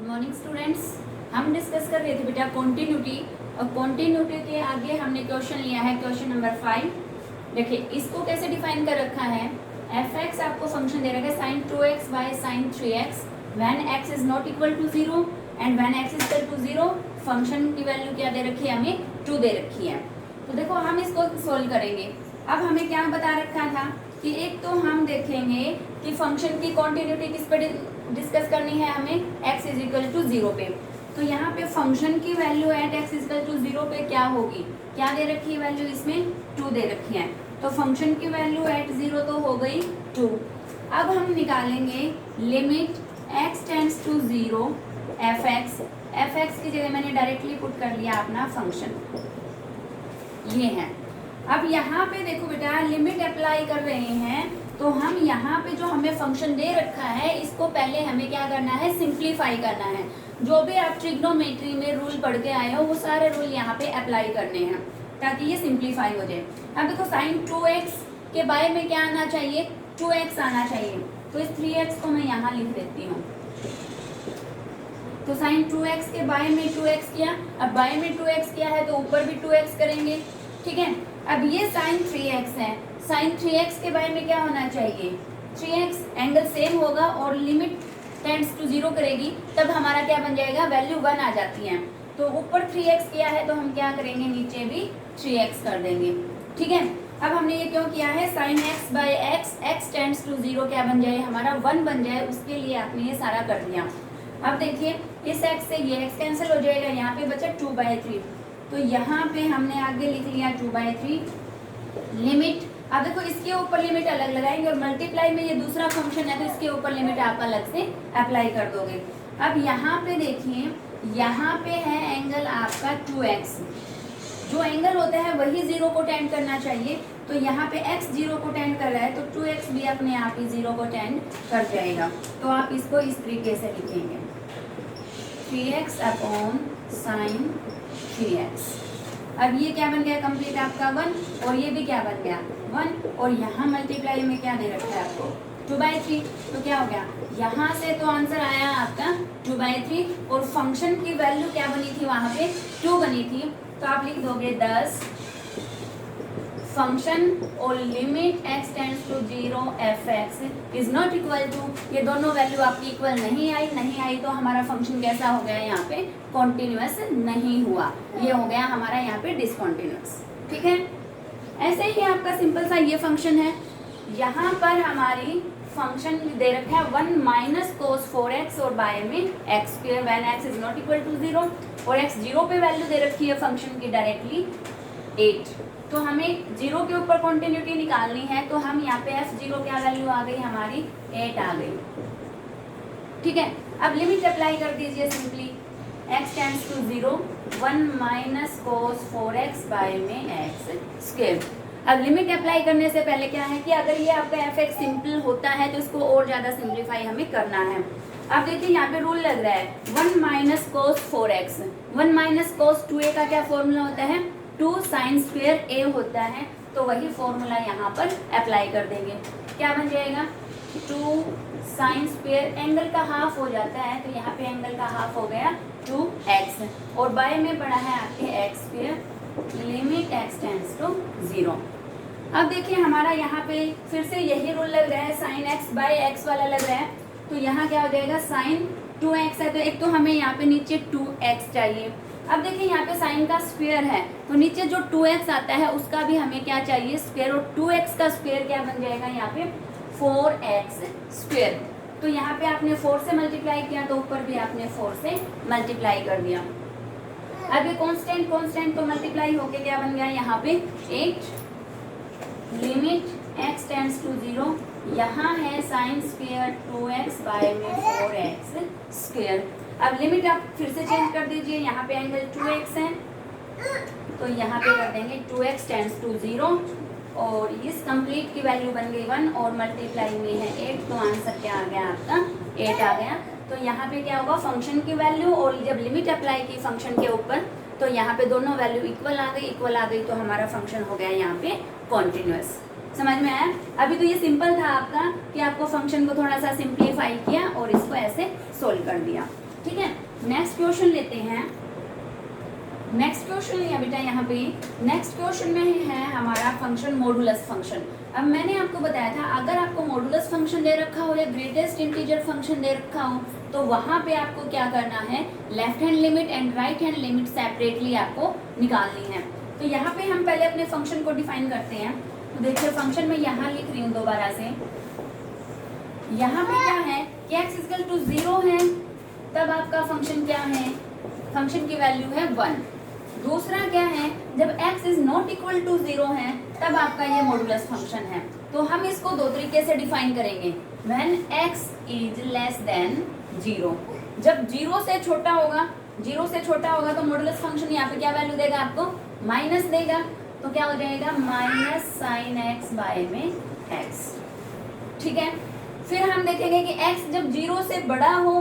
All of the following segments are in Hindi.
Good morning students. हम डिस्कस कर रहे थे बेटा कॉन्टिन्यूटी, और कॉन्टिन्यूटी के आगे हमने क्वेश्चन लिया है क्वेश्चन नंबर 5। देखिए इसको कैसे डिफाइन कर रखा है। एफ एक्स आपको फंक्शन दे रखा है sine 2x by sine 3x when x is not equal to 0 and when x is equal to 0 function की वैल्यू क्या दे रखी है, हमें 2 दे रखी है। तो देखो हम इसको सोल्व करेंगे। अब हमें क्या बता रखा था कि एक तो हम देखेंगे कि फंक्शन की कॉन्टिन्यूटी किस पे डिस्कस करनी है, हमें x इज इक्वल टू 0 पे। तो यहाँ पे फंक्शन की value at x is equal to 0 पे क्या होगी, क्या दे रखी है वैल्यू, इसमें 2 दे रखी है। तो फंक्शन की वैल्यू एट 0 तो हो गई 2। अब हम निकालेंगे limit x tends to 0 F X की जगह मैंने डायरेक्टली पुट कर लिया अपना फंक्शन, ये है। अब यहाँ पे देखो बेटा लिमिट अप्लाई कर रहे हैं, तो हम यहाँ पे जो हमें फंक्शन दे रखा है इसको पहले हमें क्या करना है, सिंप्लीफाई करना है। जो भी आप ट्रिग्नोमेट्री में रूल पढ़ के आए हो वो सारे रूल यहाँ पे अप्लाई करने हैं ताकि ये सिंप्लीफाई हो जाए। अब देखो साइन 2x के बाय में क्या आना चाहिए, 2x आना चाहिए। तो इस 3x को मैं यहाँ लिख देती हूँ। तो साइन 2x के बाय में 2x किया, अब बाय में 2x किया है तो ऊपर भी 2x करेंगे, ठीक है। अब ये साइन 3x है, साइन 3x के बारे में क्या होना चाहिए, 3x एंगल सेम होगा और लिमिट टेंड्स टू 0 करेगी, तब हमारा क्या बन जाएगा, वैल्यू 1 आ जाती है। तो ऊपर 3x किया है तो हम क्या करेंगे, नीचे भी 3x कर देंगे, ठीक है। अब हमने ये क्यों किया है, sine x by x tends to 0 क्या बन जाए, हमारा 1 बन जाए, उसके लिए आपने ये सारा कर दिया। अब देखिए इस x से ये x कैंसिल हो जाएगा, यहाँ पे बचा 2/3। तो यहाँ पे हमने आगे लिख लिया 2/3 लिमिट। अब देखो इसके ऊपर लिमिट अलग लगाएंगे और मल्टीप्लाई में ये दूसरा फंक्शन है तो इसके ऊपर लिमिट आप अलग से अप्लाई कर दोगे। अब यहाँ पे देखिए, यहाँ पे है एंगल आपका 2x, जो एंगल होता है वही 0 को टेंड करना चाहिए। तो यहाँ पे x 0 को टेंड कर रहा है तो 2x भी अपने आप ही 0 को टेंड कर जाएगा। तो आप इसको इस तरीके से लिखेंगे 3x अपॉन साइन 3x। अब ये क्या बन गया कंप्लीट आपका 1, और ये भी क्या बन गया 1, और यहाँ मल्टीप्लाई में क्या दे रखा है आपको 2/3। तो क्या हो गया, यहाँ से तो आंसर आया आपका 2/3 और फंक्शन की वैल्यू क्या बनी थी, वहाँ पे 2 बनी थी। तो आप लिख दोगे 10 फंक्शन और limit x tends to 0 F X is not equal to, ये दोनों वैल्यू आपकी इक्वल नहीं आई तो हमारा फंक्शन कैसा हो गया, यहाँ पे कॉन्टिन्यूअस नहीं हुआ, ये हो गया हमारा यहाँ पे डिसकॉन्टिन्यूअस, ठीक है। ऐसे ही आपका सिंपल सा ये फंक्शन है। यहाँ पर हमारी फंक्शन दे रखा है 1 माइनस कोस 4x और बाय में X square when x is not equal to 0, और x 0 पे वैल्यू दे रखी है फंक्शन की डायरेक्टली 8। तो हमें 0 के ऊपर कॉन्टिन्यूटी निकालनी है, तो हम यहाँ पे f0 क्या वैल्यू आ गई हमारी 8 आ गई, ठीक है। अब लिमिट अप्लाई कर दीजिए simply, x tends to 0 1 minus cos 4x by में x स्क्वायर। अब लिमिट अप्लाई करने से पहले क्या है कि अगर ये आपका f(x) सिंपल होता है तो इसको और ज़्यादा सिंप्लीफाई हमें करना है। अब देखिए यहाँ पे रूल लग रहा है 1 माइनस कोस 4x, 1 माइनस कोस 2a का क्या फॉर्मूला होता है, 2 साइन स्क्वायर a होता है। तो वही फॉर्मूला यहाँ पर अप्लाई कर देंगे, क्या बन जाएगा 2 साइन स्क्वायर, एंगल का हाफ हो जाता है तो यहाँ पे एंगल का हाफ हो गया 2x, और बाय में पड़ा है आपके x square limit x tends to 0। अब देखिए हमारा यहाँ पे फिर से यही रूल लग रहा है, साइन x बाय x वाला लग रहा है। तो यहाँ क्या हो जाएगा, साइन 2x है तो एक तो हमें यहाँ पे नीचे 2x चाहिए। अब देखिए यहाँ पे साइन का स्क्वायर है तो नीचे जो 2x आता है उसका भी हमें क्या चाहिए, स्क्वायर, और 2x का स्क्वायर क्या बन जाएगा यहाँ पे 4x स्क्वायर। तो यहाँ पे आपने 4 से मल्टीप्लाई किया तो ऊपर भी आपने 4 से मल्टीप्लाई कर दिया। अब ये कांस्टेंट तो मल्टीप्लाई होके क्या बन गया यहाँ पे 8 लिमिट x टेंड्स टू 0, यहाँ है साइन स्क्वायर 2x बाय में 4x स्क्वायर। अब लिमिट आप फिर से चेंज कर दीजिए, यहाँ पे एंगल 2x है तो यहाँ पे कर देंगे 2x टेंड्स टू 0, और इस कंप्लीट की वैल्यू बन गई 1 और मल्टीप्लाई में है 8, तो आंसर क्या आ गया आपका 8 आ गया। तो यहाँ पे क्या होगा, फंक्शन की वैल्यू और जब लिमिट अप्लाई की फंक्शन के ऊपर तो यहाँ पे दोनों वैल्यू इक्वल आ गई तो हमारा फंक्शन हो गया यहाँ पे कॉन्टिन्यूअस। समझ में आया। अभी तो ये सिंपल था आपका कि आपको फंक्शन को थोड़ा सा सिंप्लीफाई किया और इसको ऐसे सोल्व कर दिया। ठीक है, नेक्स्ट क्वेश्चन लेते हैं। नेक्स्ट क्वेश्चन लिया बेटा यहाँ पे, नेक्स्ट क्वेश्चन में है हमारा फंक्शन मॉडुलस फंक्शन। अब मैंने आपको बताया था अगर आपको मॉडुलस फंक्शन दे रखा हो या ग्रेटेस्ट इंटीजर फंक्शन दे रखा हो तो वहाँ पे आपको क्या करना है, left hand limit and right hand limit separately आपको निकालनी है। तो यहाँ पे हम पहले अपने फंक्शन को डिफाइन करते हैं। तो देखिए फंक्शन में यहाँ लिख रही हूँ दोबारा से, यहाँ पे क्या है कि x इक्वल टू 0 है तब आपका फंक्शन क्या है, फंक्शन की वैल्यू है 1। दूसरा क्या है, जब x is not equal to 0 है तब आपका ये मॉडुलस फंक्शन है। तो हम इसको दो तरीके से डिफाइन करेंगे, when x is less than 0। जब 0 से छोटा होगा, 0 से छोटा होगा तो मॉडुलस फंक्शन यहाँ पे क्या वैल्यू देगा आपको, माइनस देगा। तो क्या हो जाएगा, माइनस साइन x बाय में x। ठीक है, फिर हम देखेंगे कि x जब 0 से बड़ा हो,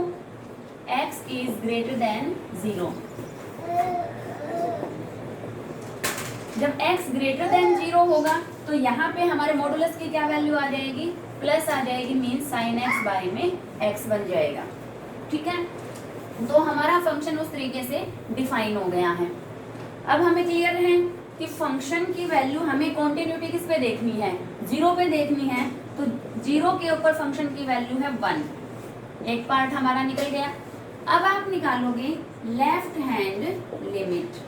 x इज ग्रेटर देन 0। जब x ग्रेटर देन 0 होगा तो यहाँ पे हमारे मॉडुलस की क्या वैल्यू आ जाएगी, प्लस आ जाएगी, मीन साइन x बाय में x बन जाएगा। ठीक है, तो हमारा फंक्शन उस तरीके से डिफाइन हो गया है। अब हमें क्लियर है कि फंक्शन की वैल्यू हमें कॉन्टिन्यूटी किस पे देखनी है, 0 पे देखनी है। तो 0 के ऊपर फंक्शन की वैल्यू है 1, एक पार्ट हमारा निकल गया। अब आप निकालोगे left hand limit.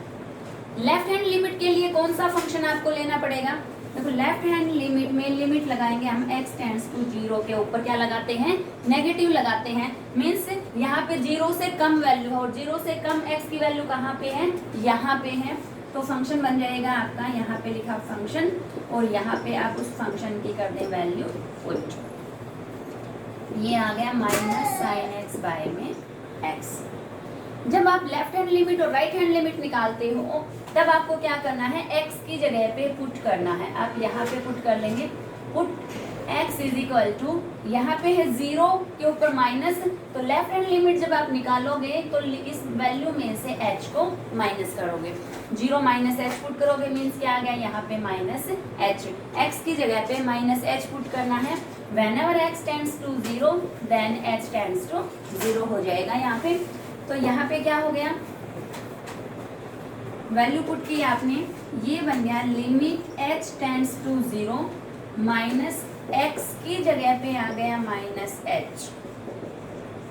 Left hand limit के लिए कौन सा फंक्शन आपको लेना पड़ेगा, देखो लेफ्ट हैंड लिमिट में लिमिट लगाएंगे हम x टेंड्स टू 0 के ऊपर क्या लगाते हैं, नेगेटिव लगाते हैं। मीन्स यहाँ पे 0 से कम वैल्यू है और 0 से कम x की वैल्यू कहाँ पे है, यहाँ पे है। तो फंक्शन बन जाएगा आपका, यहाँ पे लिखा फंक्शन और यहाँ पे आप उस फंक्शन की कर दें वैल्यू पुट। ये आ गया माइनस साइन x बाय में x। जब आप लेफ्ट हैंड लिमिट और राइट हैंड लिमिट निकालते हो तब आपको क्या करना है, x की जगह पे पुट करना है। आप यहाँ पे पुट कर लेंगे, put x is equal to, यहाँ पे है 0 के ऊपर माइनस, तो लेफ्ट हैंड लिमिट जब आप निकालोगे तो इस वैल्यू में से h को माइनस करोगे, 0 माइनस h पुट करोगे, मीन्स क्या आ गया यहाँ पे माइनस h। x की जगह पे माइनस h पुट करना है। whenever x tends to 0 then h tends to 0 हो जाएगा यहाँ पे। तो यहाँ पे क्या हो गया, वैल्यू पुट की आपने, ये बन गया limit h tends to 0 minus x की जगह पे आ गया माइनस h।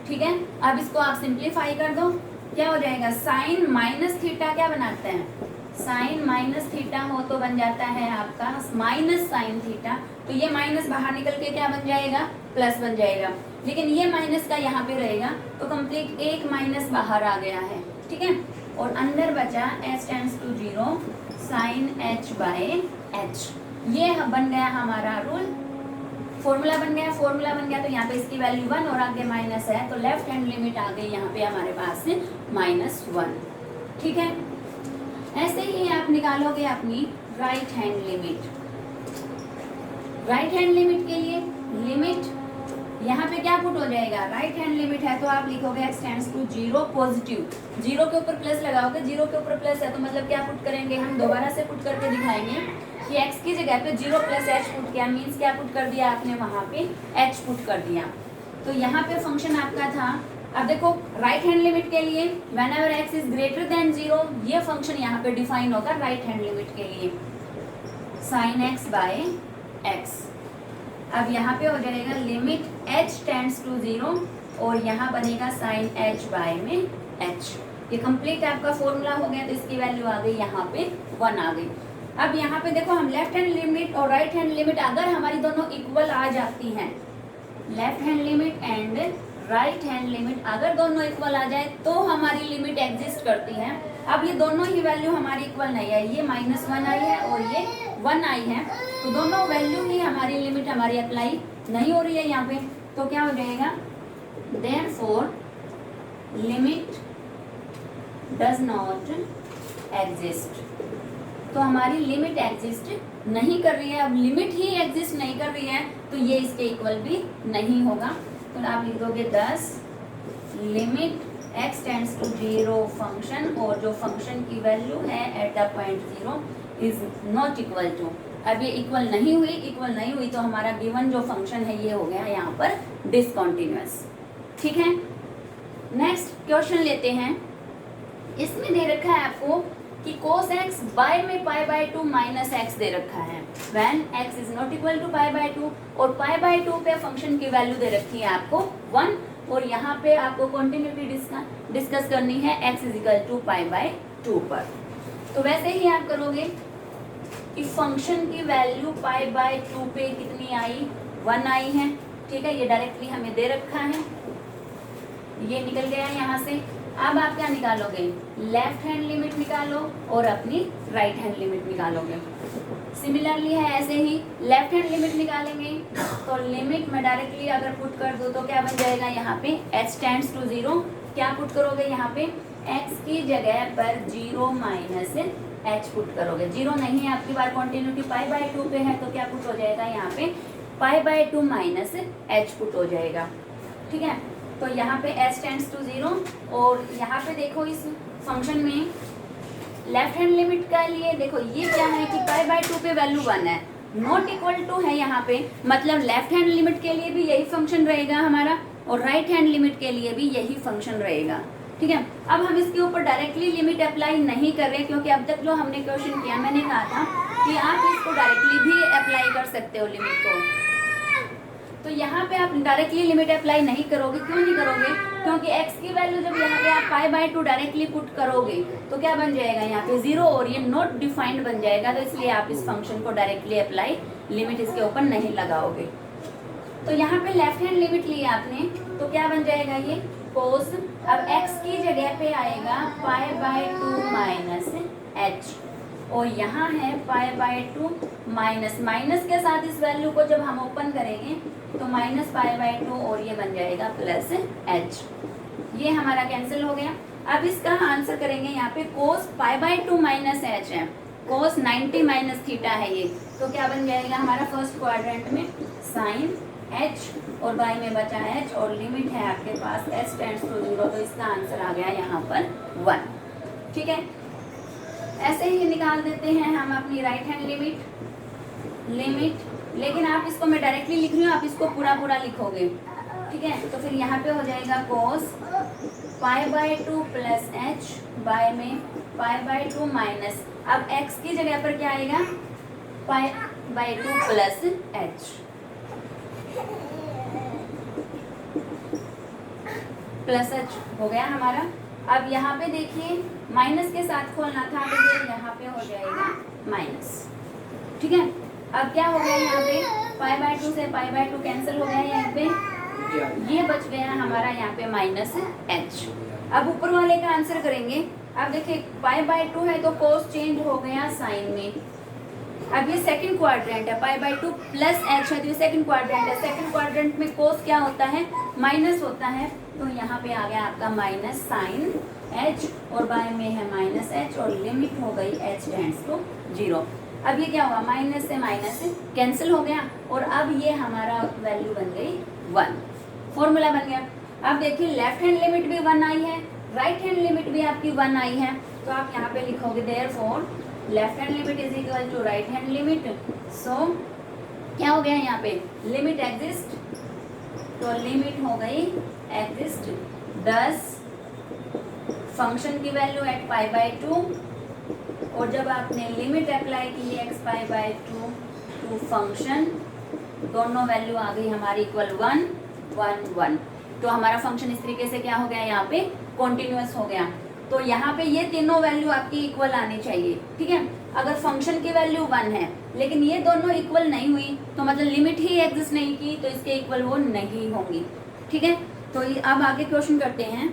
ठीक है, अब इसको आप सिंप्लीफाई कर दो, क्या हो जाएगा, साइन माइनस थीटा क्या बनाते हैं, साइन माइनस थीटा हो तो बन जाता है आपका माइनस साइन थीटा। तो ये माइनस बाहर निकल के क्या बन जाएगा, प्लस बन जाएगा। लेकिन ये माइनस का यहाँ पे रहेगा तो कंप्लीट एक माइनस बाहर आ गया है। ठीक है, और अंदर बचा h tends to 0 sine h by h। ये बन गया हमारा रूल, फॉर्मूला बन गया, फॉर्मूला बन गया। तो यहाँ पे इसकी वैल्यू 1 और आगे माइनस है, तो लेफ्ट हैंड लिमिट आ गई यहाँ पे हमारे पास -1। ठीक है, ऐसे ही आप निकालोगे अपनी right hand limit. Right hand limit के लिए लिमिट यहाँ पे क्या पुट हो जाएगा, राइट हैंड लिमिट है तो आप लिखोगे x टेंड्स टू 0 पॉजिटिव, 0 के ऊपर प्लस लगाओगे, 0 के ऊपर प्लस है तो मतलब क्या पुट करेंगे, हम दोबारा से पुट करके दिखाएंगे कि x की जगह पे 0 प्लस h पुट किया, मीन्स क्या पुट कर दिया आपने, वहाँ पे h पुट कर दिया। तो यहाँ पे फंक्शन आपका था। अब देखो राइट हैंड लिमिट के लिए whenever x is greater than 0, ये फंक्शन यहाँ पे डिफाइन होगा राइट हैंड लिमिट के लिए, साइन x बाय x। अब यहाँ पे हो जाएगा लिमिट h टेंड्स टू 0 और यहाँ बनेगा साइन h बाय में h। ये कंप्लीट आपका फॉर्मूला हो गया, तो इसकी वैल्यू आ गई यहाँ पे 1 आ गई। अब यहाँ पे देखो हम लेफ्ट हैंड लिमिट और राइट हैंड लिमिट अगर हमारी दोनों इक्वल आ जाती हैं, left hand limit and right hand limit अगर दोनों इक्वल आ जाए तो हमारी लिमिट एग्जिस्ट करती है। अब ये दोनों ही वैल्यू हमारी इक्वल नहीं है, ये -1 आई है और ये 1 आई है, तो दोनों वैल्यू ही हमारी लिमिट हमारी अप्लाई नहीं हो रही है यहाँ पे। तो क्या हो जाएगा, therefore limit does not exist. तो हमारी लिमिट एग्जिस्ट नहीं कर रही है। अब लिमिट ही एग्जिस्ट नहीं कर रही है तो ये इसके इक्वल भी नहीं होगा। तो आप लिख दोगे 10 limit x tends to 0 function, और जो फंक्शन की वैल्यू है at the point 0 is not equal to. अब ये इक्वल नहीं हुई तो हमारा गिवन जो फंक्शन है ये हो गया यहाँ पर डिसकंटिन्यूअस। ठीक है, नेक्स्ट क्वेश्चन लेते हैं। इसमें दे रखा है आपको कि cos x बाय में पाई बाय 2 माइनस एक्स दे रखा है when x is not equal to pi by 2, और पाई बाय 2 पे फंक्शन की वैल्यू दे रखी है आपको 1, और यहाँ पे आपको कॉन्टिन्यूटी डिस्कस करनी है x is equal to pi by 2 पर। तो वैसे ही आप करोगे कि फंक्शन की वैल्यू पाई बाय 2 पे कितनी आई, 1 आई है, ठीक है, ये डायरेक्टली हमें दे रखा है, ये निकल गया यहाँ से। अब आप क्या निकालोगे, लेफ्ट हैंड लिमिट निकालो और अपनी राइट हैंड लिमिट निकालोगे। सिमिलरली है ऐसे ही, लेफ्ट हैंड लिमिट निकालेंगे तो लिमिट में डायरेक्टली अगर पुट कर दो तो क्या बन जाएगा, यहाँ पे h टेंड्स टू 0, क्या पुट करोगे यहाँ पे, x की जगह पर 0 माइनस h पुट करोगे। 0 नहीं है आपकी बार, कॉन्टिन्यूटी पाई बाय 2 पे है, तो क्या पुट हो जाएगा यहाँ पे, पाई बाय 2 माइनस h पुट हो जाएगा, ठीक है। तो यहाँ पे h टेंड्स टू 0, और यहाँ पे देखो इस फंक्शन में लेफ्ट हैंड लिमिट का लिए देखो ये क्या है कि पाई बाय 2 पे वैल्यू 1 है, नॉट इक्वल टू है यहाँ पे, मतलब लेफ्ट हैंड लिमिट के लिए भी यही फंक्शन रहेगा हमारा, और राइट हैंड लिमिट के लिए भी यही फंक्शन रहेगा, ठीक है। अब हम इसके ऊपर डायरेक्टली लिमिट अप्लाई नहीं कर रहे, क्योंकि अब तक जो हमने क्वेश्चन किया मैंने कहा था कि आप इसको डायरेक्टली भी अप्लाई कर सकते हो लिमिट को, तो यहाँ पे आप डायरेक्टली लिमिट अप्लाई नहीं करोगे। क्यों नहीं करोगे, क्योंकि x की वैल्यू जब यहाँ पे आप पाई बाय 2 डायरेक्टली पुट करोगे तो क्या बन जाएगा यहाँ पे 0, और ये नॉट डिफाइंड बन जाएगा, तो इसलिए आप इस फंक्शन को डायरेक्टली अप्लाई लिमिट इसके ऊपर नहीं लगाओगे। तो यहाँ पे लेफ्ट हैंड लिमिट ली आपने, तो क्या बन जाएगा ये कोस, अब x की जगह पे आएगा पाई बाय 2 माइनस h, और यहाँ है पाई बाय 2 माइनस, माइनस के साथ इस वैल्यू को जब हम ओपन करेंगे तो माइनस पाई बाय 2, और ये बन जाएगा प्लस h, ये हमारा कैंसिल हो गया। अब इसका आंसर करेंगे यहाँ पे कोस पाई बाय 2 माइनस h है, कोस 90 माइनस थीटा है ये, तो क्या बन जाएगा हमारा फर्स्ट क्वाड्रेंट में साइन h और बाई में बचा h, और लिमिट है आपके पास h टेंड्स टू 0, तो इसका आंसर आ गया यहाँ पर 1, ठीक है। ऐसे ही निकाल देते हैं हम अपनी राइट हैंड लिमिट, लेकिन आप इसको मैं डायरेक्टली लिख रही हूँ, आप इसको पूरा पूरा लिखोगे, ठीक है। तो फिर यहाँ पे हो जाएगा cos pi by 2 plus h by में पाई बाय 2 माइनस, अब x की जगह पर क्या आएगा, pi by 2 plus h, plus h हो गया हमारा। अब यहाँ पे देखिए माइनस के साथ खोलना था, तो ये यहाँ पे हो जाएगा माइनस, ठीक है। अब क्या हो गया यहाँ पे, पाई बाय 2 से पाई बाय 2 कैंसिल हो गया, यहाँ पे ये बच गया हमारा यहाँ पे माइनस h। अब ऊपर वाले का आंसर करेंगे। अब देखिए पाई बाय 2 है तो कोस चेंज हो गया साइन में, अब ये सेकंड क्वाड्रेंट है, पाई बाय 2 प्लस h है, तो ये सेकंड क्वाड्रेंट है, सेकंड क्वाड्रेंट में कोस क्या होता है, माइनस होता है, तो यहाँ पे आ गया आपका माइनस साइन h, और बाय में है माइनस h, और लिमिट हो गई h टेंड्स टू 0। अब ये क्या हुआ, माइनस से माइनस कैंसिल हो गया, और अब ये हमारा वैल्यू बन गई 1, फॉर्मूला बन गया। अब देखिए लेफ्ट हैंड लिमिट भी 1 आई है, राइट हैंड लिमिट भी आपकी 1 आई है, तो आप यहाँ पे लिखोगे therefore left hand limit is equal to right hand limit. So क्या हो गया यहाँ पे, लिमिट एग्जिस्ट, तो लिमिट हो गई एग्जिस्ट 10 फंक्शन की वैल्यू एट पाई बाय 2, और जब आपने लिमिट अप्लाई की x pi by 2 to function, दोनों वैल्यू आ गई हमारी इक्वल 1 1 1, तो हमारा फंक्शन इस तरीके से क्या हो गया, यहाँ पे कॉन्टिन्यूअस हो गया। तो यहाँ पे ये तीनों वैल्यू आपकी इक्वल आनी चाहिए, ठीक है। अगर फंक्शन की वैल्यू 1 है लेकिन ये दोनों इक्वल नहीं हुई, तो मतलब लिमिट ही एग्जिस्ट नहीं की, तो इसके इक्वल वो नहीं होंगी, ठीक है। तो अब आगे क्वेश्चन करते हैं।